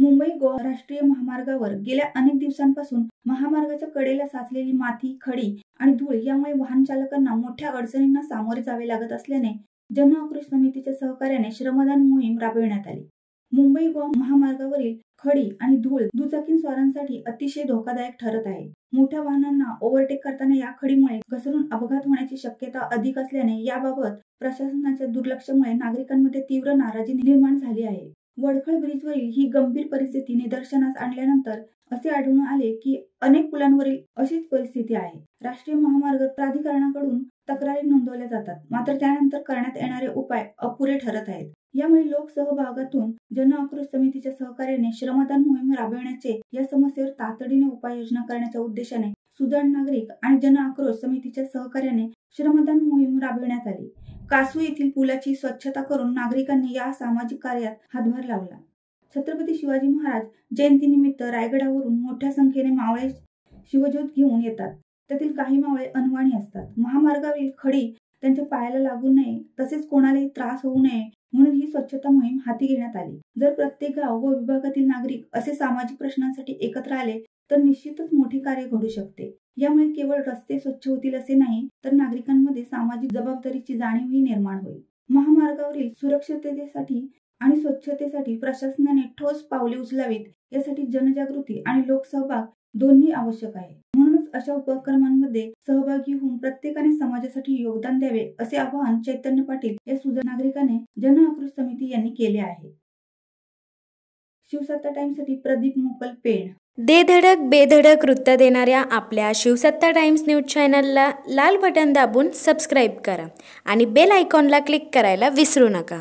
मुंबई गोवा राष्ट्रीय महामार्गावर गेल्या अनेक दिवसांपासून महामार्गाच्या कडेला साचलेली माती, खडी आणि धूळ यामुळे वाहन चालकांना मोठ्या अडचणींना सामोरे जावे लागत असल्याने जनआक्रोश समितीच्या सहकार्याने श्रमदान मोहीम राबविण्यात आली। मुंबई गोवा महामार्गावरील खडी आणि धूळ दुचाकीस्वारांसाठी अतिशय धोकादायक ठरत आहे। मोठ्या वाहनांना ओव्हरटेक करताना या खडीमुळे घसरून अपघात होण्याची शक्यता अधिक असल्याने याबाबत प्रशासनाच्या दुर्लक्षामुळे नागरिकांमध्ये तीव्र नाराजी निर्माण झाली आहे। वडखळ ब्रिजवरील ही गंभीर परिस्थिती निदर्शनास आणल्यानंतर असे आढळून आले की अनेक पुलांवरील अशीच परिस्थिती आहे। राष्ट्रीय महामार्ग प्राधिकरणाकडून तक्रारी नोंदवल्या जातात, मात्र त्यानंतर करण्यात येणारे उपाय अपुरे ठरत आहेत। यामुळे लोकसहभागातून जनआक्रोश समितीच्या सहकार्याने श्रमदान मोहीम राबविण्याचे, या समस्येवर तातडीने उपाययोजना करण्याच्या उद्देशाने सुजाण नागरिक आणि जनआक्रोश समितीच्या सहकार्याने श्रमदान मोहीम राबविण्यात आली। कासू येथील पुलाची स्वच्छता करून नागरिकांनी या सामाजिक कार्यात हातभार लावला। छत्रपती शिवाजी महाराज जयंतीनिमित्त रायगडावरून मोठ्या संख्येने मावळे शिवज्योत घेऊन येतात। त्यातील काही मावळे अनवाणी असतात। महामार्गावरील खडी त्यांच्या पायाला लागू नये, तसेच कोणालाही त्रास होऊ नये म्हणून ही स्वच्छता मोहीम हाती घेण्यात आली। जर प्रत्येक गाव व विभागातील नागरिक असे सामाजिक प्रश्नांसाठी एकत्र आले तर निश्चितच मोठे कार्य घडू शकते। यामुळे केवळ रस्ते स्वच्छ होतील असे नाही, तर नागरिकांमध्ये सामाजिक जबाबदारीची जाणीवही निर्माण होईल। महामार्गावरील सुरक्षिततेसाठी आणि स्वच्छतेसाठी प्रशासनाने ठोस पावले उचलावीत, यासाठी जनजागृती आणि लोकसहभाग दोन्ही आवश्यक आहे। म्हणूनच अशा उपक्रमांमध्ये सहभागी होऊन प्रत्येकाने समाजासाठी योगदान द्यावे, असे आवाहन चैतन्य पाटील या सुजाण नागरिकाने जनआक्रोश समिती यांनी केले आहे। शिवसत्ता टाइम्ससाठी प्रदीप मोकल, पेण। दे धडक बेधडक वृत्त देणाऱ्या आपल्या शिवसत्ता टाइम्स न्यूज चॅनलला लाल बटन दाबून सबस्क्राईब करा आणि बेल आयकॉनला क्लिक करायला विसरू नका।